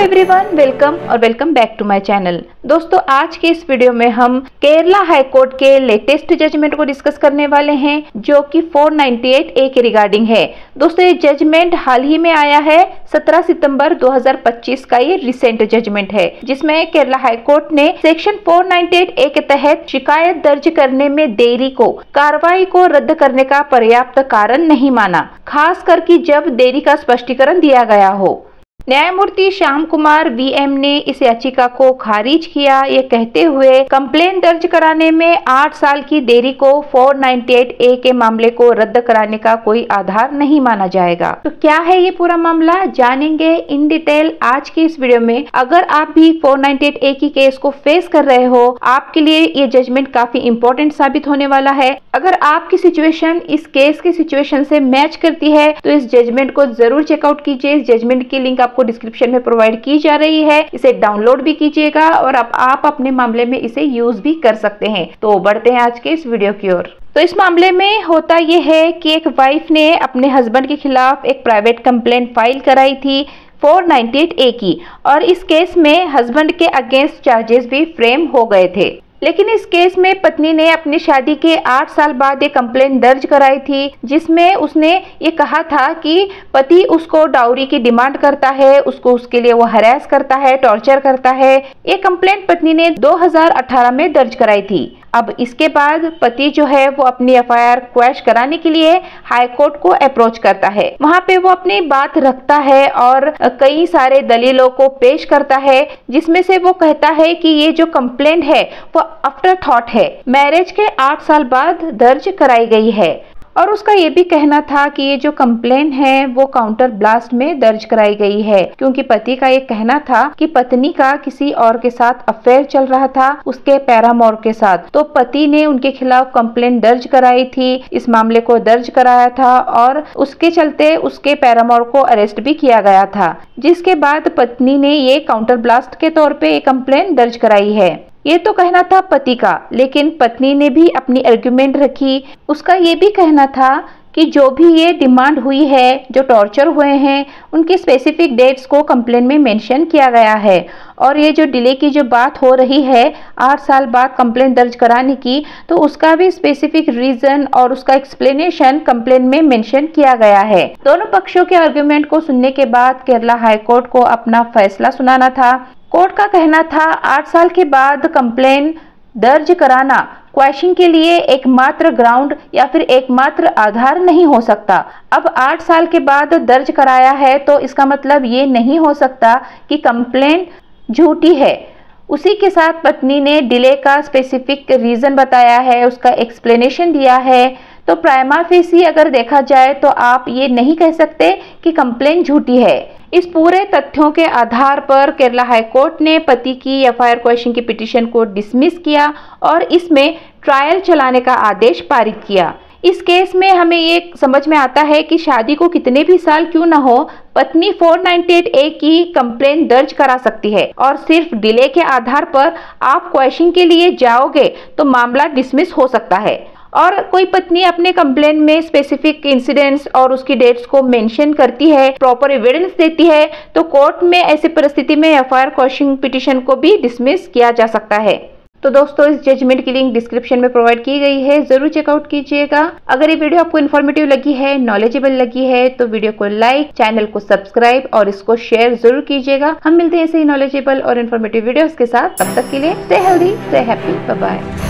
Everyone, welcome back to my channel. दोस्तों, आज के इस वीडियो में हम केरला हाई कोर्ट के लेटेस्ट जजमेंट को डिस्कस करने वाले हैं, जो कि 498A के रिगार्डिंग है। दोस्तों, ये जजमेंट हाल ही में आया है, 17 सितंबर 2025 का ये रिसेंट जजमेंट है, जिसमें केरला हाई कोर्ट ने सेक्शन 498A के तहत शिकायत दर्ज करने में देरी को कार्रवाई को रद्द करने का पर्याप्त कारण नहीं माना, खास करके जब देरी का स्पष्टीकरण दिया गया हो। न्यायमूर्ति श्याम कुमार VM ने इस याचिका को खारिज किया, ये कहते हुए कंप्लेन दर्ज कराने में 8 साल की देरी को 498A के मामले को रद्द कराने का कोई आधार नहीं माना जाएगा। तो क्या है ये पूरा मामला, जानेंगे इन डिटेल आज की इस वीडियो में। अगर आप भी 498A की केस को फेस कर रहे हो, आपके लिए ये जजमेंट काफी इंपॉर्टेंट साबित होने वाला है। अगर आपकी सिचुएशन इस केस की सिचुएशन से मैच करती है तो इस जजमेंट को जरूर चेकआउट कीजिए। इस जजमेंट की लिंक आपको डिस्क्रिप्शन में प्रोवाइड की जा रही है, इसे डाउनलोड भी कीजिएगा और आप अपने मामले में इसे यूज भी कर सकते हैं। तो बढ़ते हैं आज के इस वीडियो की ओर। तो इस मामले में होता यह है कि एक वाइफ ने अपने हस्बैंड के खिलाफ एक प्राइवेट कंप्लेंट फाइल कराई थी 498A की, और इस केस में हस्बैंड के अगेंस्ट चार्जेस भी फ्रेम हो गए थे। लेकिन इस केस में पत्नी ने अपनी शादी के 8 साल बाद एक कंप्लेंट दर्ज कराई थी, जिसमें उसने ये कहा था कि पति उसको डाउरी की डिमांड करता है, उसको उसके लिए वो हरास करता है, टॉर्चर करता है। ये कंप्लेंट पत्नी ने 2018 में दर्ज कराई थी। अब इसके बाद पति जो है वो अपनी FIR क्वैश कराने के लिए हाई कोर्ट को अप्रोच करता है। वहाँ पे वो अपनी बात रखता है और कई सारे दलीलों को पेश करता है, जिसमें से वो कहता है कि ये जो कंप्लेंट है वो आफ्टर थॉट है, मैरिज के 8 साल बाद दर्ज कराई गई है। और उसका ये भी कहना था कि ये जो कंप्लेंट है वो काउंटर ब्लास्ट में दर्ज कराई गई है, क्योंकि पति का ये कहना था कि पत्नी का किसी और के साथ अफेयर चल रहा था, उसके पैरामोर के साथ। तो पति ने उनके खिलाफ कंप्लेंट दर्ज कराई थी, इस मामले को दर्ज कराया था और उसके चलते उसके पैरामोर को अरेस्ट भी किया गया था, जिसके बाद पत्नी ने ये काउंटर ब्लास्ट के तौर पे एक कंप्लेंट दर्ज कराई है। ये तो कहना था पति का, लेकिन पत्नी ने भी अपनी आर्गुमेंट रखी। उसका ये भी कहना था कि जो भी ये डिमांड हुई है, जो टॉर्चर हुए हैं, उनकी स्पेसिफिक डेट्स को कंप्लेंट में मेंशन किया गया है। और ये जो डिले की जो बात हो रही है 8 साल बाद कंप्लेंट दर्ज कराने की, तो उसका भी स्पेसिफिक रीजन और उसका एक्सप्लेनेशन कंप्लेंट में मेंशन किया गया है। दोनों पक्षों के आर्गुमेंट को सुनने के बाद केरला हाई कोर्ट को अपना फैसला सुनाना था। कोर्ट का कहना था 8 साल के बाद कंप्लेंट दर्ज कराना क्वेश्चन के लिए एकमात्र ग्राउंड या फिर एकमात्र आधार नहीं हो सकता। अब 8 साल के बाद दर्ज कराया है तो इसका मतलब ये नहीं हो सकता कि कंप्लेंट झूठी है। उसी के साथ पत्नी ने डिले का स्पेसिफिक रीजन बताया है, उसका एक्सप्लेनेशन दिया है। तो प्राइमा फेसी अगर देखा जाए तो आप ये नहीं कह सकते कि कंप्लेंट झूठी है। इस पूरे तथ्यों के आधार पर केरला हाई कोर्ट ने पति की FIR क्वेश्चन की पिटीशन को डिसमिस किया और इसमें ट्रायल चलाने का आदेश पारित किया। इस केस में हमें ये समझ में आता है कि शादी को कितने भी साल क्यों ना हो, पत्नी 498A की कंप्लेंट दर्ज करा सकती है और सिर्फ डिले के आधार पर आप क्वेश्चन के लिए जाओगे तो मामला डिसमिस हो सकता है। और कोई पत्नी अपने कंप्लेंट में स्पेसिफिक इंसिडेंट्स और उसकी डेट्स को मेंशन करती है, प्रॉपर एविडेंस देती है, तो कोर्ट में ऐसी परिस्थिति में FIR क्वेश्चन पिटीशन को भी डिसमिस किया जा सकता है। तो दोस्तों, इस जजमेंट की लिंक डिस्क्रिप्शन में प्रोवाइड की गई है, जरूर चेकआउट कीजिएगा। अगर ये वीडियो आपको इन्फॉर्मेटिव लगी है, नॉलेजेबल लगी है, तो वीडियो को लाइक, चैनल को सब्सक्राइब और इसको शेयर जरूर कीजिएगा। हम मिलते हैं ऐसे ही नॉलेजेबल और इन्फॉर्मेटिव वीडियोस के साथ। तब तक के लिए stay healthy, stay happy, bye bye.